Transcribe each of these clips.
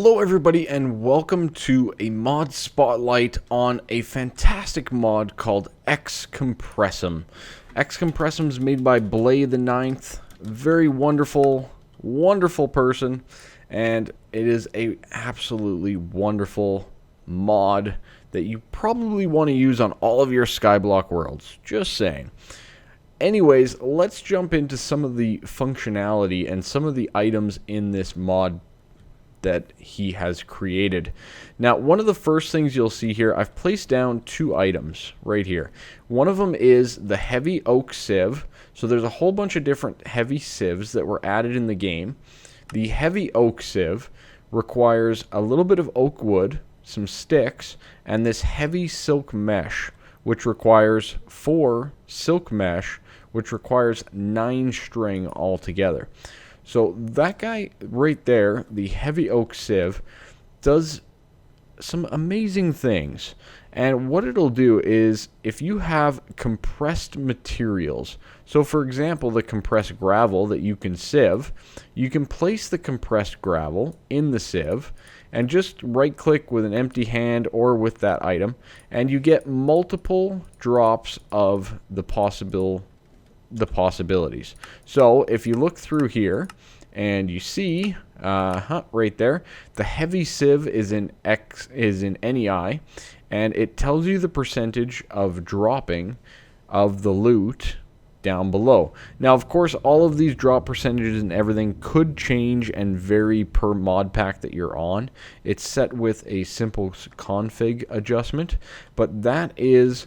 Hello everybody and welcome to a mod spotlight on a fantastic mod called Ex Compressum. Ex Compressum is made by Blade the Ninth, very wonderful person, and it is a absolutely wonderful mod that you probably want to use on all of your Skyblock worlds, just saying. Anyways, let's jump into some of the functionality and some of the items in this mod that he has created. Now, one of the first things you'll see here, I've placed down two items right here. One of them is the heavy oak sieve. So there's a whole bunch of different heavy sieves that were added in the game. The heavy oak sieve requires a little bit of oak wood, some sticks, and this heavy silk mesh, which requires 4 silk mesh, which requires 9 string altogether. So that guy right there, the heavy oak sieve, does some amazing things. And what it'll do is, if you have compressed materials, so for example the compressed gravel that you can sieve, you can place the compressed gravel in the sieve and just right click with an empty hand or with that item, and you get multiple drops of the possibilities. So if you look through here and you see right there, the heavy sieve is in NEI, and it tells you the percentage of dropping of the loot down below. Now, of course, all of these drop percentages and everything could change and vary per mod pack that you're on. It's set with a simple config adjustment, but that is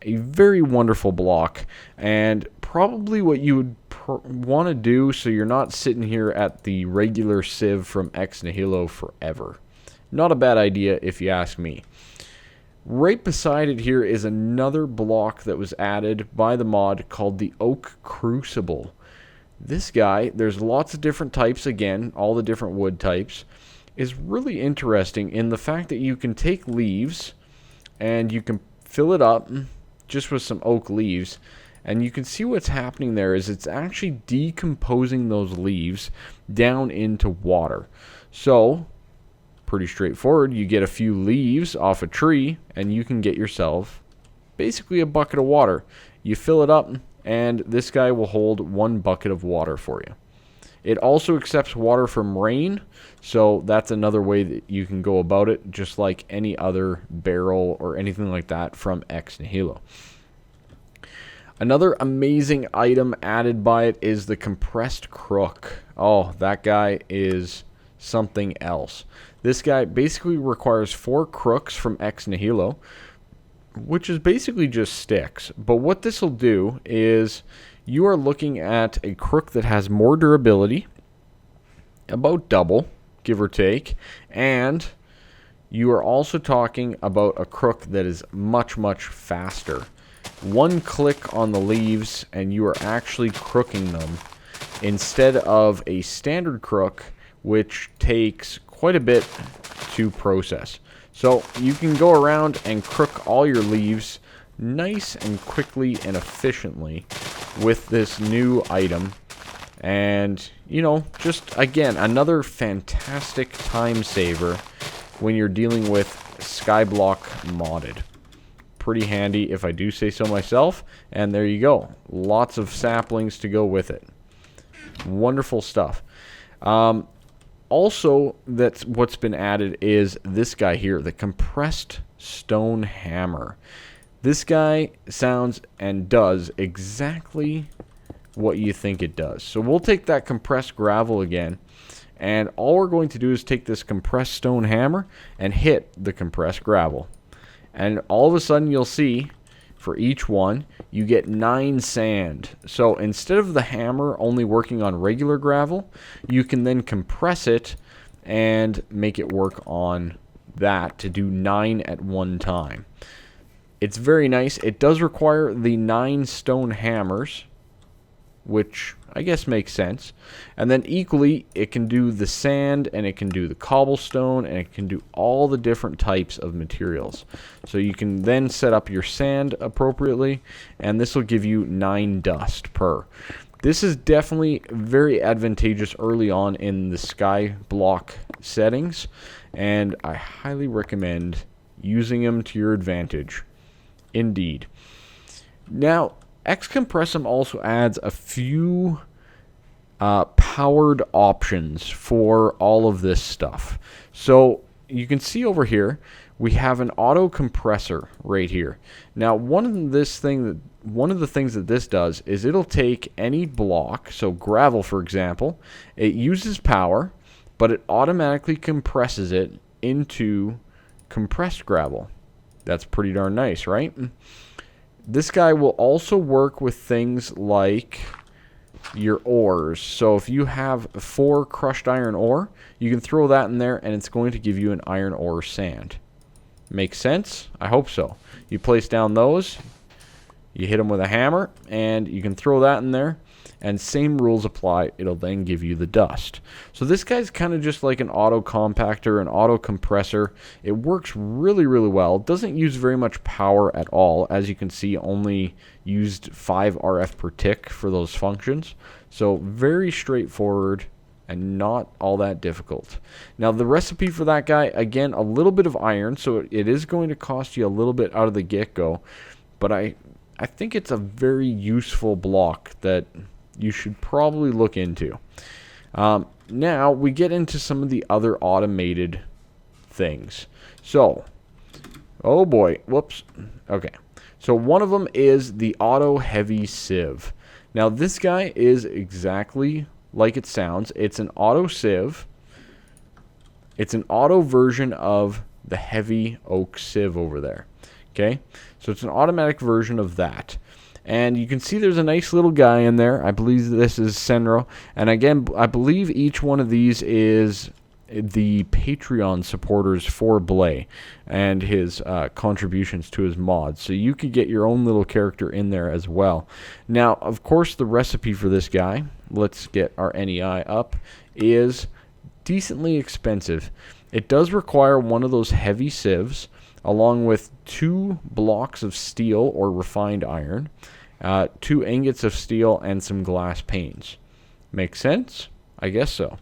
a very wonderful block, and probably what you would want to do so you're not sitting here at the regular sieve from Ex Nihilo forever. Not a bad idea if you ask me. Right beside it here is another block that was added by the mod called the Oak Crucible. This guy, there's lots of different types, again, all the different wood types, is really interesting in the fact that you can take leaves and you can fill it up just with some oak leaves, and you can see what's happening there is it's actually decomposing those leaves down into water. So pretty straightforward. You get a few leaves off a tree and you can get yourself basically a bucket of water. You fill it up and this guy will hold 1 bucket of water for you. It also accepts water from rain, so that's another way that you can go about it, just like any other barrel or anything like that from Ex Nihilo. Another amazing item added by it is the compressed crook. Oh, that guy is something else. This guy basically requires 4 crooks from Ex Nihilo, which is basically just sticks. But what this will do is you are looking at a crook that has more durability, about double, give or take, and you are also talking about a crook that is much, much faster. 1 click on the leaves and you are actually crooking them instead of a standard crook, which takes quite a bit to process. So you can go around and crook all your leaves nice and quickly and efficiently with this new item. And, you know, just again, another fantastic time saver when you're dealing with Skyblock modded. Pretty handy if I do say so myself. And there you go. Lots of saplings to go with it. Wonderful stuff. Also, that's what's been added is this guy here, the compressed stone hammer. This guy sounds and does exactly what you think it does. So we'll take that compressed gravel again, and all we're going to do is take this compressed stone hammer and hit the compressed gravel. And all of a sudden you'll see, for each one, you get 9 sand. So instead of the hammer only working on regular gravel, you can then compress it and make it work on that to do 9 at one time. It's very nice. It does require the 9 stone hammers, which I guess makes sense. And then equally, it can do the sand, and it can do the cobblestone, and it can do all the different types of materials. So you can then set up your sand appropriately, and this will give you 9 dust per. This is definitely very advantageous early on in the sky block settings, and I highly recommend using them to your advantage. Indeed. Now, Ex Compressum also adds a few powered options for all of this stuff. So you can see over here we have an auto compressor right here. Now, one of the things that this does is it'll take any block, so gravel for example, it uses power, but it automatically compresses it into compressed gravel. That's pretty darn nice, right? This guy will also work with things like your ores. So if you have 4 crushed iron ore, you can throw that in there and it's going to give you an iron ore sand. Makes sense? I hope so. You place down those, you hit them with a hammer, and you can throw that in there, and same rules apply. It'll then give you the dust. So this guy's kind of just like an auto compactor, an auto compressor. It works really, really well. It doesn't use very much power at all. As you can see, only used 5 RF per tick for those functions. So very straightforward and not all that difficult. Now the recipe for that guy, again, a little bit of iron, so it is going to cost you a little bit out of the get-go, but I think it's a very useful block that you should probably look into. Now we get into some of the other automated things. So, oh boy, whoops. Okay, so one of them is the auto heavy sieve. Now this guy is exactly like it sounds. It's an auto sieve. It's an auto version of the heavy oak sieve over there. Okay, so it's an automatic version of that. And you can see there's a nice little guy in there. I believe this is Senro. And again, I believe each one of these is the Patreon supporters for Blay and his contributions to his mods. So you could get your own little character in there as well. Now, of course, the recipe for this guy, let's get our NEI up, is decently expensive. It does require one of those heavy sieves, along with 2 blocks of steel or refined iron, 2 ingots of steel, and some glass panes. Make sense? I guess so.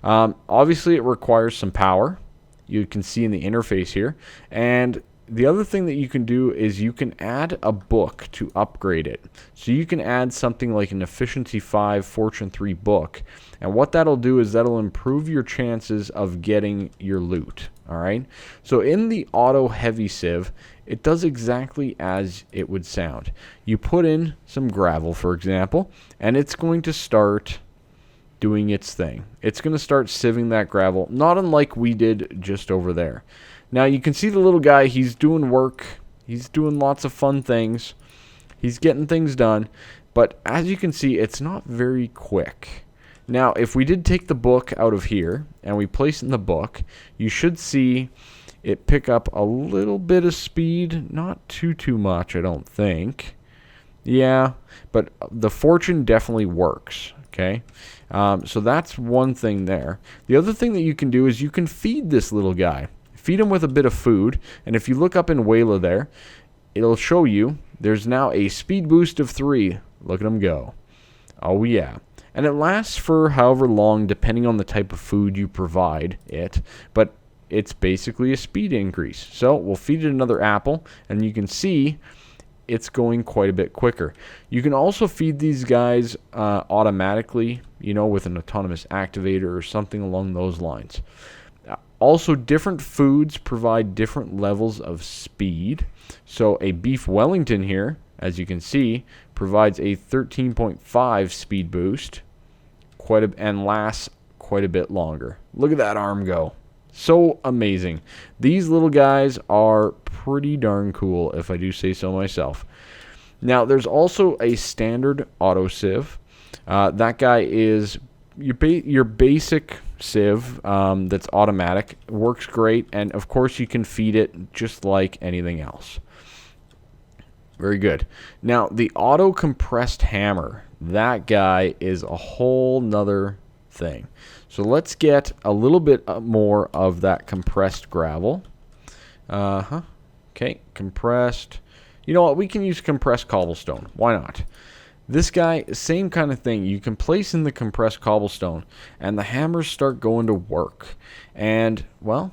Obviously, it requires some power. You can see in the interface here. And the other thing that you can do is you can add a book to upgrade it. So you can add something like an Efficiency 5, Fortune 3 book. And what that'll do is that'll improve your chances of getting your loot. Alright? So in the auto heavy sieve, it does exactly as it would sound. You put in some gravel, for example, and it's going to start doing its thing. It's going to start sieving that gravel, not unlike we did just over there. Now you can see the little guy, he's doing work, he's doing lots of fun things, he's getting things done, but as you can see, it's not very quick. Now, if we did take the book out of here and we place it in the book, you should see it pick up a little bit of speed, not too much, I don't think. Yeah, but the fortune definitely works, okay? So that's one thing there. The other thing that you can do is you can feed this little guy. Feed him with a bit of food, and if you look up in Wayla there, it'll show you there's now a speed boost of 3. Look at him go. Oh yeah. And it lasts for however long, depending on the type of food you provide it, but it's basically a speed increase. So we'll feed it another apple, and you can see it's going quite a bit quicker. You can also feed these guys automatically, with an autonomous activator or something along those lines. Also, different foods provide different levels of speed. So a beef Wellington here, as you can see, provides a 13.5 speed boost, and lasts quite a bit longer. Look at that arm go. So amazing. These little guys are pretty darn cool, if I do say so myself. Now, there's also a standard auto sieve. That guy is your basic sieve that's automatic. Works great, and of course you can feed it just like anything else. Very good. Now, the auto compressed hammer, that guy is a whole nother thing. So let's get a little bit more of that compressed gravel. Okay, compressed. You know what? We can use compressed cobblestone. Why not? This guy, same kind of thing. You can place in the compressed cobblestone, and the hammers start going to work. And, well,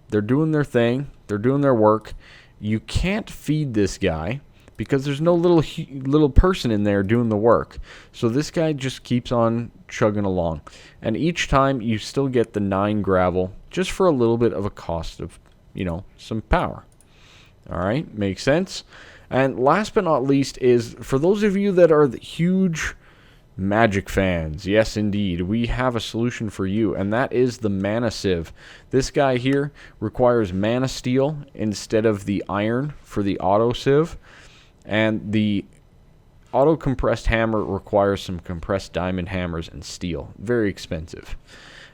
they're doing their thing. They're doing their work. You can't feed this guy because there's no little person in there doing the work. So this guy just keeps on chugging along. And each time you still get the 9 gravel just for a little bit of a cost of, some power. All right, makes sense. And last but not least is, for those of you that are the huge magic fans, yes indeed, we have a solution for you, and that is the mana sieve. This guy here requires mana steel instead of the iron for the auto sieve, and the auto compressed hammer requires some compressed diamond hammers and steel. Very expensive.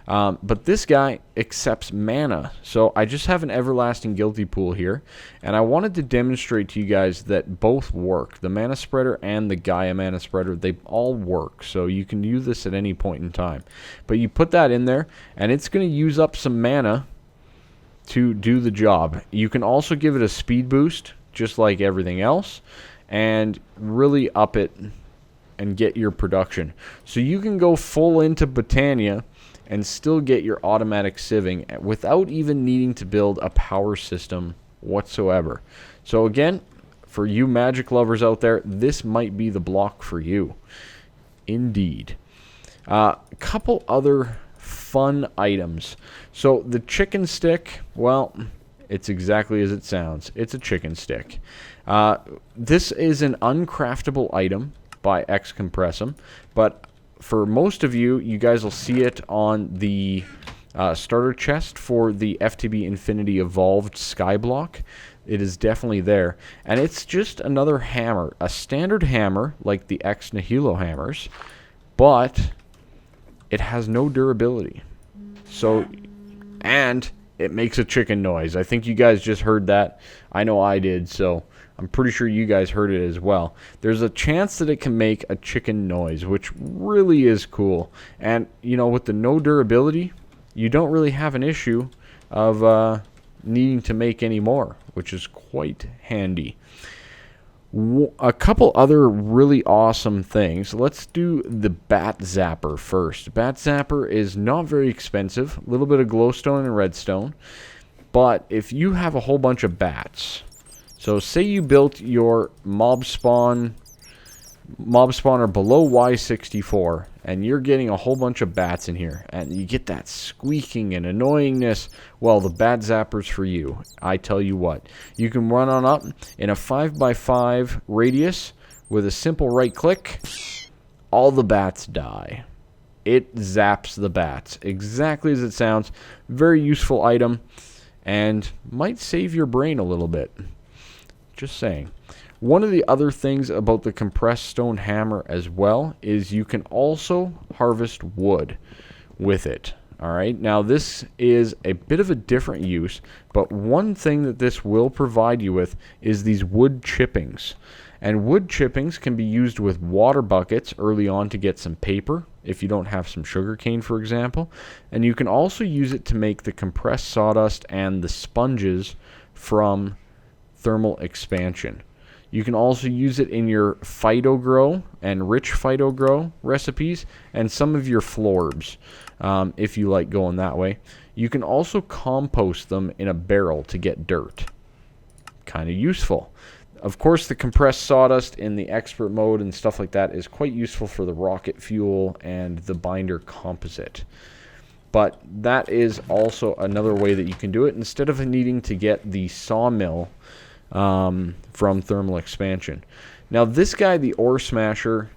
But this guy accepts mana. So I just have an everlasting guilty pool here. And I wanted to demonstrate to you guys that both work. The mana spreader and the Gaia mana spreader, they all work. So you can use this at any point in time. But you put that in there, and it's going to use up some mana to do the job. You can also give it a speed boost, just like everything else, and really up it and get your production. So you can go full into Botania and still get your automatic sieving without even needing to build a power system whatsoever. So again, for you magic lovers out there, this might be the block for you. Indeed. A couple other fun items. So the chicken stick, well, it's exactly as it sounds. It's a chicken stick. This is an uncraftable item by Ex Compressum, but for most of you, you guys will see it on the starter chest for the FTB Infinity Evolved Skyblock. It is definitely there. And it's just another hammer. A standard hammer, like the Ex Nihilo hammers, but it has no durability. So, and it makes a chicken noise. I think you guys just heard that. I know I did, so I'm pretty sure you guys heard it as well. There's a chance that it can make a chicken noise, which really is cool. And, with the no durability, you don't really have an issue of needing to make any more, which is quite handy. A couple other really awesome things. Let's do the Bat Zapper first. Bat Zapper is not very expensive. A little bit of glowstone and redstone. But if you have a whole bunch of bats, so say you built your mob spawner below Y64, and you're getting a whole bunch of bats in here, and you get that squeaking and annoyingness, well, the Bat Zapper's for you. I tell you what. You can run on up in a 5x5 radius with a simple right click. All the bats die. It zaps the bats. Exactly as it sounds. Very useful item, and might save your brain a little bit. Just saying. One of the other things about the compressed stone hammer as well is you can also harvest wood with it. Alright, now this is a bit of a different use, but one thing that this will provide you with is these wood chippings. And wood chippings can be used with water buckets early on to get some paper, if you don't have some sugar cane, for example. And you can also use it to make the compressed sawdust and the sponges from thermal expansion. You can also use it in your Phyto Grow and Rich Phyto Grow recipes and some of your florbs, if you like going that way. You can also compost them in a barrel to get dirt. Kind of useful. Of course, the compressed sawdust in the expert mode and stuff like that is quite useful for the rocket fuel and the binder composite. But that is also another way that you can do it instead of needing to get the sawmill from thermal expansion. Now this guy, the Ore Smasher,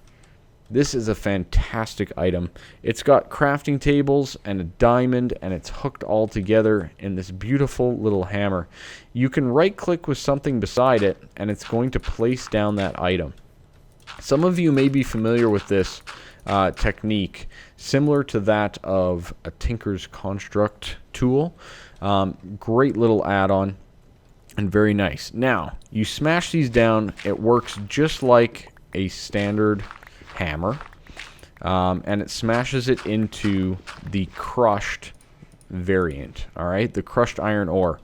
this is a fantastic item. It's got crafting tables and a diamond, and it's hooked all together in this beautiful little hammer. You can right click with something beside it, and it's going to place down that item. Some of you may be familiar with this technique, similar to that of a Tinker's Construct tool. Great little add-on. And very nice. Now, you smash these down. It works just like a standard hammer. And it smashes it into the crushed variant. Alright, the crushed iron ore.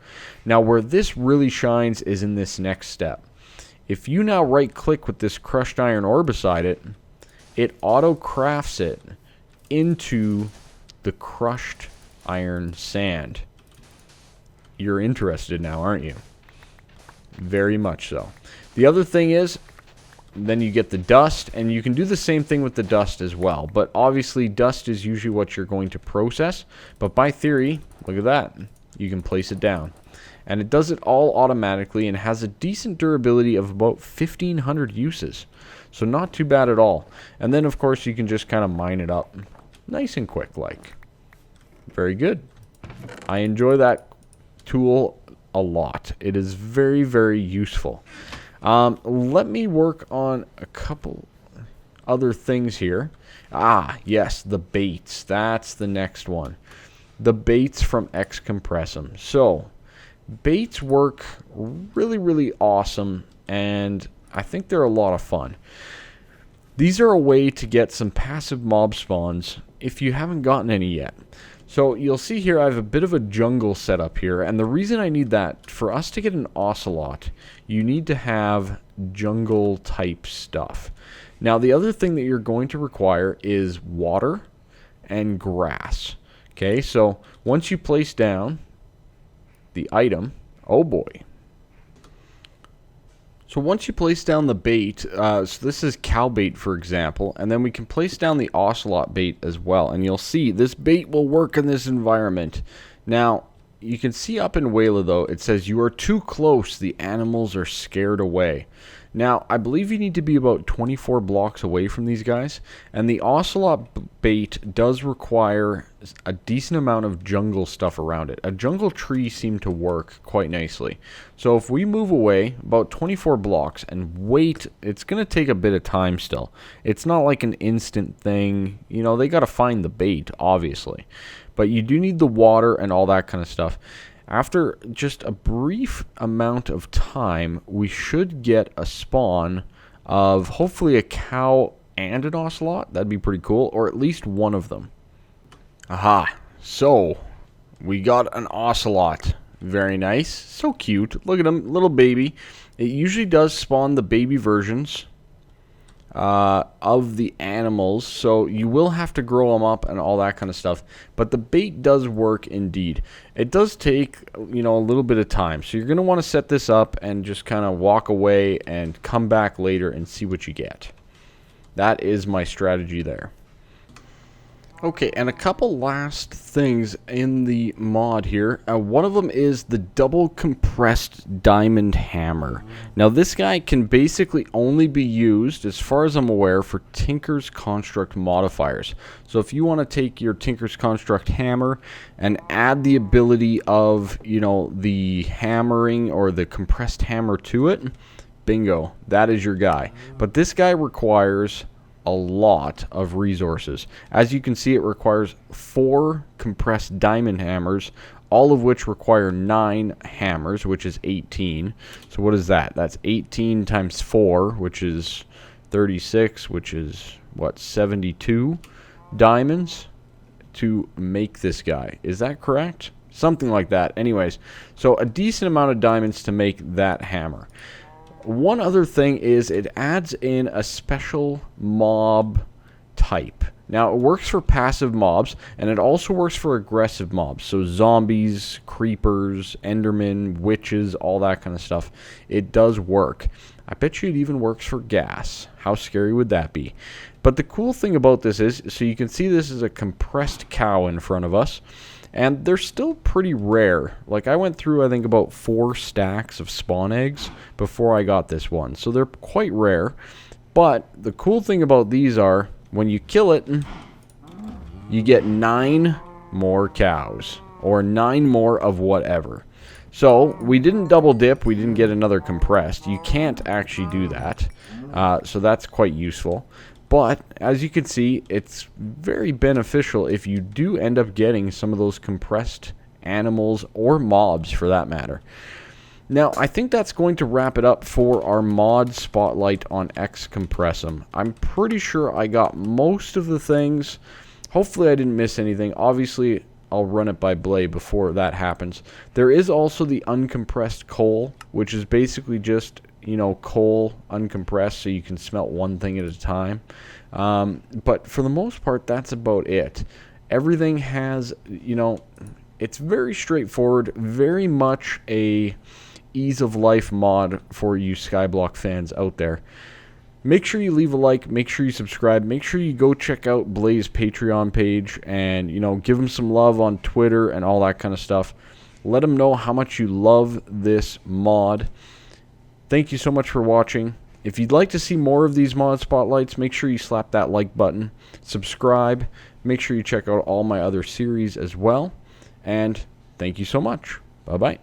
Now, where this really shines is in this next step. If you now right-click with this crushed iron ore beside it, it auto crafts it into the crushed iron sand. You're interested now, aren't you? Very much so. The other thing is, then you get the dust, and you can do the same thing with the dust as well. But obviously, dust is usually what you're going to process. But by theory, look at that. You can place it down. And it does it all automatically and has a decent durability of about 1,500 uses. So not too bad at all. And then, of course, you can just kind of mine it up. Nice and quick, like. Very good. I enjoy that tool a lot. It is very, very useful. Let me work on a couple other things here. Ah, yes, the baits. That's the next one. The baits from Ex Compressum. So, baits work really, really awesome, and I think they're a lot of fun. These are a way to get some passive mob spawns if you haven't gotten any yet. So you'll see here I have a bit of a jungle set up here, and the reason I need that, for us to get an Ocelot, you need to have jungle type stuff. Now the other thing that you're going to require is water and grass. Okay, so once you place down the item, oh boy. So once you place down the bait, so this is cow bait for example, and then we can place down the Ocelot bait as well. And you'll see this bait will work in this environment. Now, you can see up in Wayla though, it says you are too close, the animals are scared away. Now, I believe you need to be about 24 blocks away from these guys, and the Ocelot bait does require a decent amount of jungle stuff around it. A jungle tree seemed to work quite nicely. So if we move away about 24 blocks and wait, it's going to take a bit of time still. It's not like an instant thing. You know, they got to find the bait, obviously. But you do need the water and all that kind of stuff. After just a brief amount of time, we should get a spawn of hopefully a cow and an Ocelot. That'd be pretty cool, or at least one of them. Aha, so we got an Ocelot. Very nice, so cute. Look at him, little baby. It usually does spawn the baby versions of the animals, so you will have to grow them up and all that kind of stuff, but the bait does work indeed. It does take, you know, a little bit of time, so you're going to want to set this up and just kind of walk away and come back later and see what you get. That is my strategy there. Okay, and a couple last things in the mod here. One of them is the double compressed diamond hammer. Now this guy can basically only be used, as far as I'm aware, for Tinker's Construct modifiers. So if you want to take your Tinker's Construct hammer and add the ability of, you know, the hammering or the compressed hammer to it, bingo, that is your guy. But this guy requires a lot of resources. As you can see, it requires 4 compressed diamond hammers, all of which require 9 hammers, which is 18. So what is that? That's 18 times 4, which is 36, which is, what, 72 diamonds to make this guy. Is that correct? Something like that. Anyways, so a decent amount of diamonds to make that hammer. One other thing is it adds in a special mob type. Now, it works for passive mobs, and it also works for aggressive mobs. So zombies, creepers, endermen, witches, all that kind of stuff. It does work. I bet you it even works for gas. How scary would that be? But the cool thing about this is, so you can see this is a compressed cow in front of us. And they're still pretty rare. Like, I went through, I think, about 4 stacks of spawn eggs before I got this one. So they're quite rare. But the cool thing about these are, when you kill it, you get 9 more cows. Or 9 more of whatever. So, we didn't double dip. We didn't get another compressed. You can't actually do that. So that's quite useful. But, as you can see, it's very beneficial if you do end up getting some of those compressed animals or mobs, for that matter. Now, I think that's going to wrap it up for our mod spotlight on Ex Compressum. I'm pretty sure I got most of the things. Hopefully I didn't miss anything. Obviously, I'll run it by Blade before that happens. There is also the uncompressed coal, which is basically just coal uncompressed, so you can smelt one thing at a time. But for the most part, that's about it. Everything has, it's very straightforward, very much a ease of life mod for you Skyblock fans out there. Make sure you leave a like, make sure you subscribe, make sure you go check out Blaze's Patreon page and, give him some love on Twitter and all that kind of stuff. Let him know how much you love this mod. Thank you so much for watching. If you'd like to see more of these mod spotlights, make sure you slap that like button, subscribe, make sure you check out all my other series as well, and thank you so much. Bye-bye.